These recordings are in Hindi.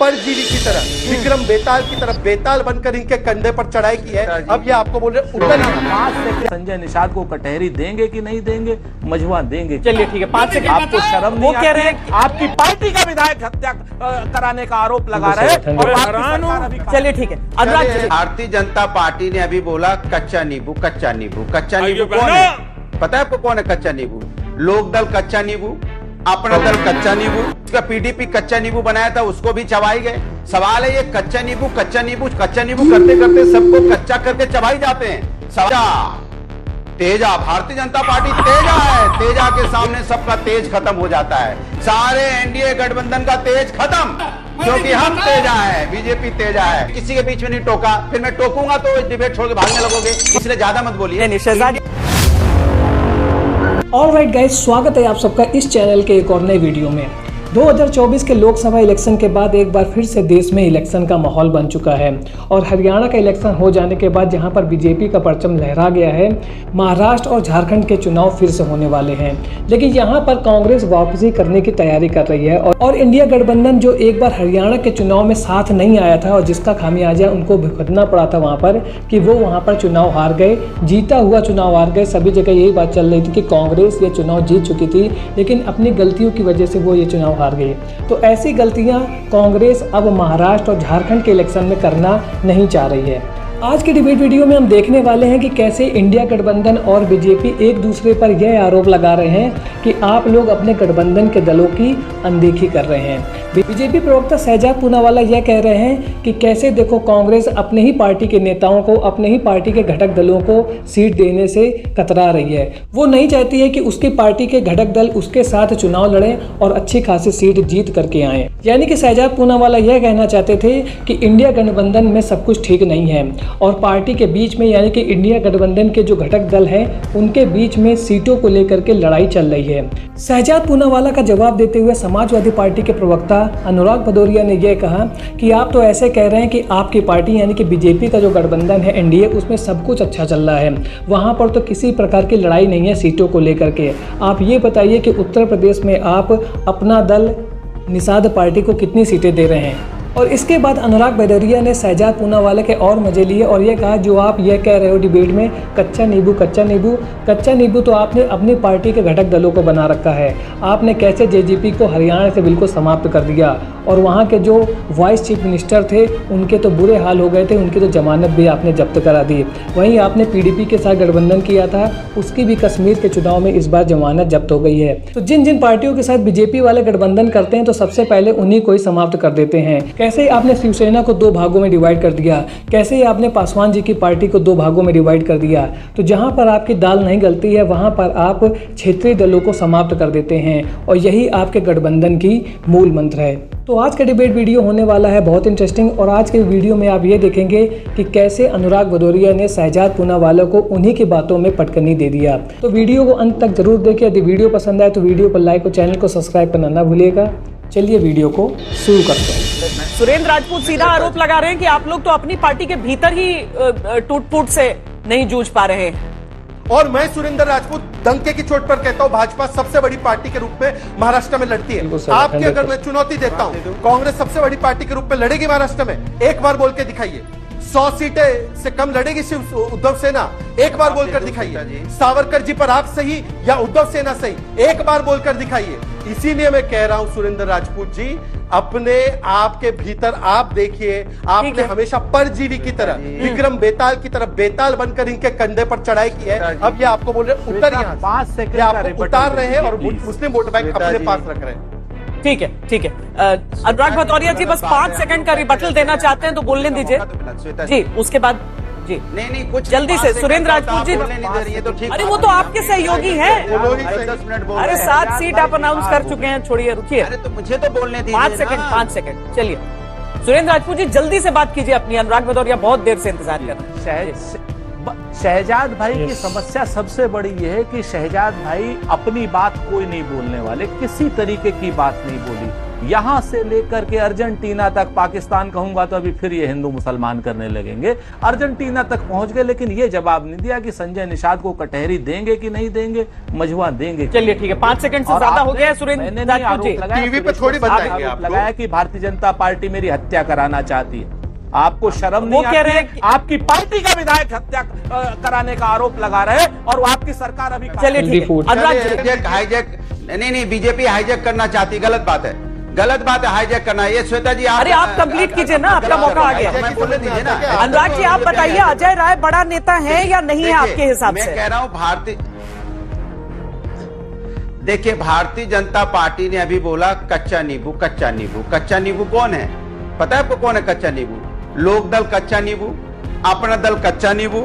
परजीवी की तरह, विक्रम बेताल की तरह बेताल बनकर इनके कंधे पर चढ़ाई की है। अब ये आपको बोल रहे उतर संजय निषाद को कटहरी देंगे कि नहीं देंगे, मझुआ देंगे। चलिए ठीक है, 5 सेकंड। आपको शर्म नहीं? वो कह रहे हैं आपकी पार्टी का विधायक हत्या कराने का आरोप लगा रहे हैं। चलिए ठीक है, भारतीय जनता पार्टी ने अभी बोला कच्चा नींबू, कच्चा नींबू, कच्चा नींबू कौन है? पता है आपको कौन है कच्चा नींबू? लोक दल कच्चा नींबू, अपना दल कच्चा नींबू, उसका पीडीपी कच्चा नींबू बनाया था, उसको भी चबाई गए। सवाल है ये कच्चा नींबू कच्चा नींबू कच्चा नींबू करते करते सबको कच्चा करके चबाई जाते हैं। तेजा, भारतीय जनता पार्टी तेजा है, तेजा के सामने सबका तेज खत्म हो जाता है। सारे एनडीए गठबंधन का तेज खत्म, क्योंकि हम तेजा है, बीजेपी तेजा है। किसी के बीच में नहीं टोका, फिर मैं टोकूंगा तो डिबेट छोड़ के भागने लगोगे, इसलिए ज्यादा मत बोलिए। ऑलराइट गाइस, स्वागत है आप सबका इस चैनल के एक और नए वीडियो में। 2024 के लोकसभा इलेक्शन के बाद एक बार फिर से देश में इलेक्शन का माहौल बन चुका है और हरियाणा का इलेक्शन हो जाने के बाद जहां पर बीजेपी का परचम लहरा गया है, महाराष्ट्र और झारखंड के चुनाव फिर से होने वाले हैं। लेकिन यहां पर कांग्रेस वापसी करने की तैयारी कर रही है और इंडिया गठबंधन जो एक बार हरियाणा के चुनाव में साथ नहीं आया था और जिसका खामियाजा उनको भुगतना पड़ा था वहाँ पर कि वो वहाँ पर चुनाव हार गए, जीता हुआ चुनाव हार गए। सभी जगह यही बात चल रही थी कि कांग्रेस ये चुनाव जीत चुकी थी, लेकिन अपनी गलतियों की वजह से वो ये चुनाव हार गई। तो ऐसी गलतियां कांग्रेस अब महाराष्ट्र और झारखंड के इलेक्शन में करना नहीं चाह रही है। आज के डिबेट वीडियो में हम देखने वाले हैं कि कैसे इंडिया गठबंधन और बीजेपी एक दूसरे पर यह आरोप लगा रहे हैं कि आप लोग अपने गठबंधन के दलों की अनदेखी कर रहे हैं। बीजेपी प्रवक्ता शहजाद पूनावाला यह कह रहे हैं कि कैसे देखो कांग्रेस अपने ही पार्टी के नेताओं को, अपने ही पार्टी के घटक दलों को सीट देने से कतरा रही है। वो नहीं चाहती है कि उसकी पार्टी के घटक दल उसके साथ चुनाव लड़ें और अच्छी खासी सीट जीत करके आए। यानी कि शहजाद पूनावाला यह कहना चाहते थे कि इंडिया गठबंधन में सब कुछ ठीक नहीं है और पार्टी के बीच में यानी कि इंडिया गठबंधन के जो घटक दल हैं उनके बीच में सीटों को लेकर के लड़ाई चल रही है। शहजाद पूनावाला का जवाब देते हुए समाजवादी पार्टी के प्रवक्ता अनुराग भदौरिया ने यह कहा कि आप तो ऐसे कह रहे हैं कि आपकी पार्टी यानी कि बीजेपी का जो गठबंधन है एनडीए, उसमें सब कुछ अच्छा चल रहा है, वहां पर तो किसी प्रकार की लड़ाई नहीं है सीटों को लेकर के। आप ये बताइए कि उत्तर प्रदेश में आप अपना दल निषाद पार्टी को कितनी सीटें दे रहे हैं। और इसके बाद अनुराग भदौरिया ने शहजाद पूनावाला के और मजे लिए और ये कहा जो आप ये कह रहे हो डिबेट में कच्चा नींबू कच्चा नींबू, कच्चा नींबू तो आपने अपनी पार्टी के घटक दलों को बना रखा है। आपने कैसे जेजेपी को हरियाणा से बिल्कुल समाप्त कर दिया और वहाँ के जो वाइस चीफ मिनिस्टर थे उनके तो बुरे हाल हो गए थे, उनकी तो जमानत भी आपने जब्त करा दी। वहीं आपने पीडीपी के साथ गठबंधन किया था, उसकी भी कश्मीर के चुनाव में इस बार जमानत जब्त हो गई है। तो जिन जिन पार्टियों के साथ बीजेपी वाले गठबंधन करते हैं तो सबसे पहले उन्हीं को ही समाप्त कर देते हैं। कैसे आपने शिवसेना को 2 भागों में डिवाइड कर दिया, कैसे आपने पासवान जी की पार्टी को 2 भागों में डिवाइड कर दिया। तो जहां पर आपकी दाल नहीं गलती है वहां पर आप क्षेत्रीय दलों को समाप्त कर देते हैं और यही आपके गठबंधन की मूल मंत्र है। तो आज का डिबेट वीडियो होने वाला है बहुत इंटरेस्टिंग और आज के वीडियो में आप ये देखेंगे कि कैसे अनुराग भदौरिया ने शहजाद पूनावाला को उन्हीं की बातों में पटकनी दे दिया। तो वीडियो को अंत तक जरूर देखिए। यदि वीडियो पसंद आए तो वीडियो को लाइक और चैनल को सब्सक्राइब करना ना भूलिएगा। चलिए वीडियो को शुरू करते हैं। सुरेंद्र राजपूत सीधा आरोप लगा रहे हैं कि आप लोग तो अपनी पार्टी के भीतर ही टूट फूट से नहीं जूझ पा रहे हैं। और मैं सुरेंद्र राजपूत डंके की चोट पर कहता हूं भाजपा सबसे बड़ी पार्टी के रूप में महाराष्ट्र में लड़ती है। आपकी अगर मैं चुनौती देता हूं, कांग्रेस सबसे बड़ी पार्टी के रूप में लड़ेगी महाराष्ट्र में, एक बार बोल के दिखाइए। 100 सीटें से कम लड़ेगी शिव उद्धव सेना, एक बार बोलकर दिखाइए। सावरकर जी पर आप सही या उद्धव सेना सही, एक बार बोलकर दिखाइए। इसीलिए मैं कह रहा हूं सुरेंद्र राजपूत जी, अपने आप के भीतर आप देखिए, आपने हमेशा परजीवी की तरह, विक्रम बेताल की तरह बेताल बनकर इनके कंधे पर चढ़ाई की है। अब ये आपको बोल रहे उतर यहाँ 5 सेकंड आपको उतार रहे हैं और मुस्लिम वोट बैंक अपने पास रख रहे हैं। ठीक है ठीक है, अनुराग भदौरिया जी बस 5 सेकंड का रिबटल देना चाहते हैं तो बोलने दीजिए जी, उसके बाद जी नहीं कुछ जल्दी से सुरेंद्र राजपूत जी। अरे वो तो आपके सहयोगी हैं। अरे 7 सीट आप अनाउंस कर चुके हैं, छोड़िए रुकिए। अरे तो मुझे तो बोलने दीजिए। 5 सेकंड चलिए। सुरेंद्र राजपूत जी जल्दी से बात कीजिए अपनी, अनुराग भदौरिया बहुत देर से इंतजार कर रहे हैं। शहजाद भाई की समस्या सबसे बड़ी यह है कि शहजाद भाई अपनी बात कोई नहीं बोलने वाले, किसी तरीके की बात नहीं बोली। यहां से लेकर के अर्जेंटीना तक, पाकिस्तान कहूंगा तो अभी फिर ये हिंदू मुसलमान करने लगेंगे, अर्जेंटीना तक पहुंच गए, लेकिन ये जवाब नहीं दिया कि संजय निषाद को कटहरी देंगे कि नहीं देंगे, मजवा देंगे। चलिए ठीक है, 5 सेकंड से ज्यादा हो गया है। सुरेंद्र राजपूत जी, टीवी पे थोड़ी बताएंगे आप लगाया कि भारतीय जनता पार्टी मेरी हत्या कराना चाहती है। आपको शर्म नहीं कह रहे हैं आपकी पार्टी का विधायक हत्या कराने का आरोप लगा रहे और वो आपकी सरकार अभी। चलिए ठीक है, अनुराग जी। हाईजैक नहीं, बीजेपी हाईजैक करना चाहती, गलत बात है, गलत बात है हाईजैक करना। ये श्वेता जी अरे आप कंप्लीट कीजिए ना, आपका मौका आ गया। मैं बोलने दीजिए ना। अनुराग जी आप बताइए, अजय राय बड़ा नेता है या नहीं है आपके हिसाब से? मैं कह रहा हूं देखिए, भारतीय जनता पार्टी ने अभी बोला कच्चा नींबू, कच्चा नींबू। कच्चा नींबू कौन है? पता है आपको कौन है कच्चा नींबू? लोक दल कच्चा नींबू, अपना दल कच्चा नींबू,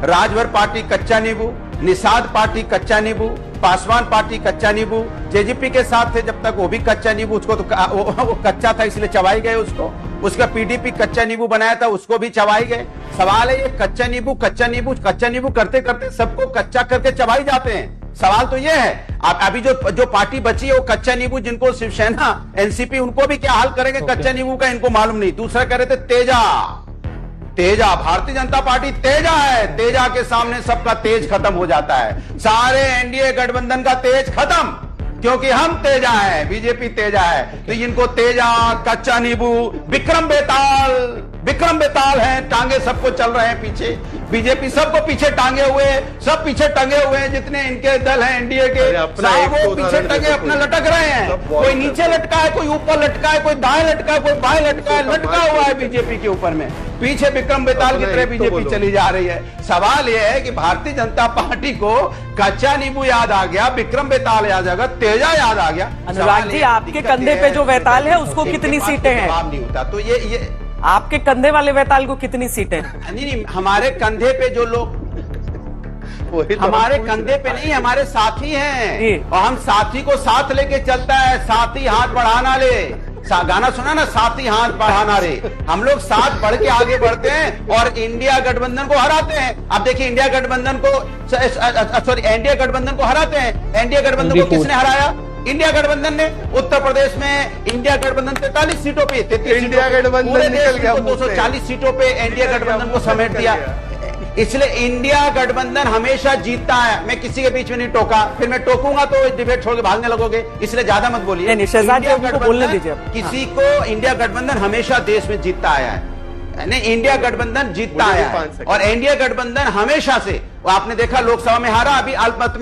राजभर पार्टी कच्चा नींबू, निषाद पार्टी कच्चा नींबू, पासवान पार्टी कच्चा नींबू। जेजेपी के साथ थे जब तक, वो भी कच्चा नींबू, उसको तो वो कच्चा था इसलिए चबाई गए उसको। उसका पीडीपी कच्चा नींबू बनाया था, उसको भी चबाई गए। सवाल है ये कच्चा नींबू, कच्चा नींबू, कच्चा नींबू करते करते सबको कच्चा करके चबाई जाते हैं। सवाल तो ये है, आप अभी जो पार्टी बची है वो कच्चा नींबू, जिनको शिवसेना एनसीपी उनको भी क्या हाल करेंगे कच्चा नींबू का, इनको मालूम नहीं। दूसरा कह रहे थे तेजा, भारतीय जनता पार्टी तेजा है, तेजा के सामने सबका तेज खत्म हो जाता है। सारे एनडीए गठबंधन का तेज खत्म, क्योंकि हम तेजा है, बीजेपी तेजा है। तो इनको तेजा, कच्चा नींबू, विक्रम बेताल है, टांगे सबको चल रहे हैं पीछे। बीजेपी सबको पीछे टांगे हुए, सब पीछे टंगे हुए हैं, जितने इनके दल हैं एनडीए के, सब वो पीछे टंगे अपना लटक रहे हैं। कोई नीचे लटका है, कोई ऊपर लटका है, कोई दाएं लटका है, कोई बाएं लटका है, लटका हुआ है बीजेपी के ऊपर में। पीछे विक्रम बेताल की तरह बीजेपी चली जा रही है। सवाल यह है कि भारतीय जनता पार्टी को कच्चा नींबू याद आ गया, विक्रम बेताल याद आ गया, तेजा याद आ गया। अनुराग जी आपके कंधे पे जो वैताल है उसको कितनी सीटें हैं? जवाब नहीं होता। तो ये आपके कंधे वाले वैताल को कितनी सीटें? नहीं, हमारे कंधे पे जो लोग, हमारे कंधे पे नहीं, हमारे साथी हैं, और हम साथी को साथ लेके चलता है। साथी हाथ बढ़ाना ले, गाना सुना ना, साथी हाथ बढ़ाना रे। हम लोग साथ बढ़ के आगे बढ़ते हैं और इंडिया गठबंधन को हराते हैं। अब देखिए, इंडिया गठबंधन को हराते हैं। एनडीए गठबंधन को किसने हराया? इंडिया गठबंधन ने। उत्तर प्रदेश में इंडिया गठबंधन 43 सीटों पे, 33 इंडिया गठबंधन निकल गया, 240 सीटों पे इंडिया गठबंधन को समेट दिया। इसलिए इंडिया गठबंधन हमेशा जीतता है। मैं किसी के बीच में नहीं टोका, फिर मैं टोकूंगा तो डिबेट छोड़ के भागने लगोगे, इसलिए ज्यादा मत बोलिए। बोलने दीजिए। किसी को इंडिया गठबंधन हमेशा देश में जीतता आया है, नहीं, इंडिया गठबंधन जीतता आया है। और इंडिया गठबंधन हमेशा से, वो आपने देखा लोकसभा में हारा, अभी अल्पमत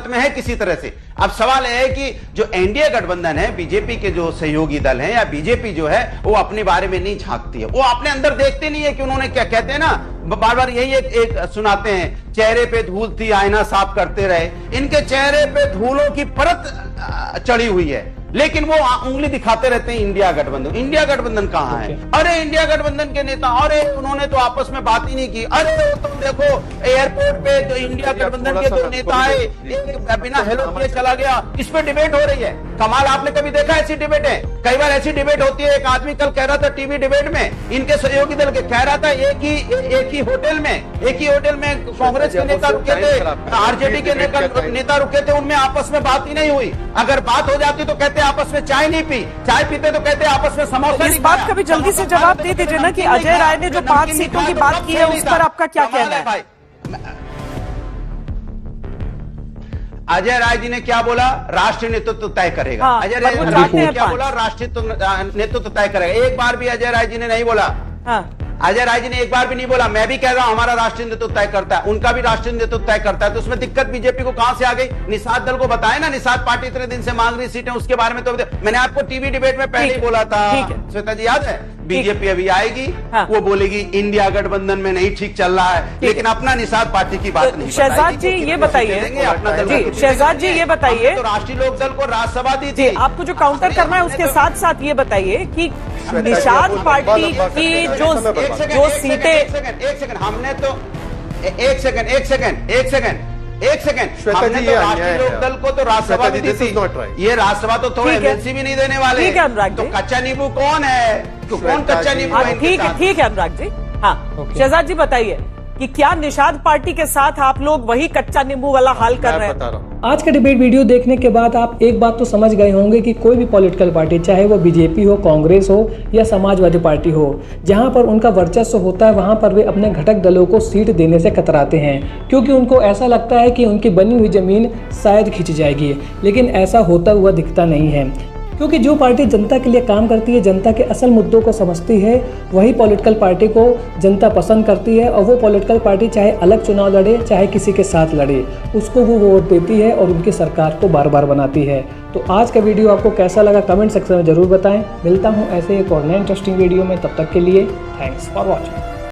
में है किसी तरह से। अब सवाल है कि जो एनडीए गठबंधन है, बीजेपी के जो सहयोगी दल हैं, या बीजेपी जो है, वो अपने बारे में नहीं झांकती है, वो अपने अंदर देखते नहीं है कि उन्होंने क्या कहते हैं ना, बार बार यही एक सुनाते हैं, चेहरे पे धूल थी आईना साफ करते रहे। इनके चेहरे पे धूलों की परत चढ़ी हुई है, लेकिन वो उंगली दिखाते रहते हैं इंडिया गठबंधन। इंडिया गठबंधन कहां है? अरे इंडिया गठबंधन के नेता, अरे उन्होंने तो आपस में बात ही नहीं की। अरे तुम देखो एयरपोर्ट पे जो इंडिया गठबंधन के जो नेता है, एक बिना हेलो किए चला गया, इस पे डिबेट हो रही है। कमाल, आपने कभी देखा ऐसी डिबेट है? कई बार ऐसी डिबेट होती है। एक आदमी कल कह रहा था टीवी डिबेट में, इनके सहयोगी दल के, कह रहा था एक ही होटल में कांग्रेस के नेता रुके थे, आरजेडी के नेता रुके थे, उनमें आपस में बात ही नहीं हुई। अगर बात हो जाती तो कहते आपस में चाय नहीं पी, चाय पीते तो कहते आपस में समोसा। इस बात का भी जल्दी से जवाब दे दीजिए ना कि अजय राय ने जो 5 सीटों की बात की है, उस पर आपका क्या कहना है? भाई अजय राय जी ने क्या बोला? राष्ट्रीय नेतृत्व तय करेगा। हाँ, अजय राय जी ने क्या बोला? राष्ट्रीय नेतृत्व तय करेगा। एक बार भी अजय राय जी ने नहीं बोला। हाँ। अजय राय जी ने एक बार भी नहीं बोला। मैं भी कह रहा हूं हमारा राष्ट्रीय नेतृत्व तय करता है, उनका भी राष्ट्रीय नेतृत्व तय करता है। तो उसमें दिक्कत बीजेपी को कहां से आ गई? निषाद दल को बताया ना, निषाद पार्टी इतने दिन से मांग रही सीटें, उसके बारे में तो मैंने आपको टीवी डिबेट में पहले ही बोला था। श्वेता जी याद है? बीजेपी अभी आएगी, हाँ। वो बोलेगी इंडिया गठबंधन में नहीं ठीक चल रहा है, लेकिन अपना निषाद पार्टी की बात नहीं। शहजाद जी ये बताइए, शहजाद जी ये बताइए, तो राष्ट्रीय लोक दल को राज्यसभा दी थी। आपको जो काउंटर करना है उसके साथ साथ ये बताइए कि निषाद पार्टी की जो सीटें, एक सेकंड, हमने तो एक सेकंड हमने तो राष्ट्रीय लोक दल को तो राज्यसभा भी दी थी। ये राज्यसभा तो थोड़ा एमएलसी भी नहीं देने वाले। ठीक है अनुराग जी। तो कच्चा नींबू कौन है? तो कौन कच्चा नींबू है? ठीक है अनुराग जी। हाँ, शहजाद जी बताइए कि क्या निषाद पार्टी के साथ आप लोग वही कच्चा नींबू वाला हाल कर रहे हैं? आज का डिबेट वीडियो देखने के बाद आप एक बात तो समझ गए होंगे कि कोई भी पॉलिटिकल पार्टी, चाहे वो बीजेपी हो, कांग्रेस हो या समाजवादी पार्टी हो, जहां पर उनका वर्चस्व होता है वहां पर वे अपने घटक दलों को सीट देने से कतराते हैं, क्योंकि उनको ऐसा लगता है कि उनकी बनी हुई जमीन शायद खिंच जाएगी। लेकिन ऐसा होता हुआ दिखता नहीं है, क्योंकि जो पार्टी जनता के लिए काम करती है, जनता के असल मुद्दों को समझती है, वही पॉलिटिकल पार्टी को जनता पसंद करती है। और वो पॉलिटिकल पार्टी चाहे अलग चुनाव लड़े, चाहे किसी के साथ लड़े, उसको वो वोट देती है और उनकी सरकार को बार बार बनाती है। तो आज का वीडियो आपको कैसा लगा कमेंट सेक्शन में ज़रूर बताएं। मिलता हूँ ऐसे एक और नए इंटरेस्टिंग वीडियो में, तब तक के लिए थैंक्स फॉर वॉचिंग।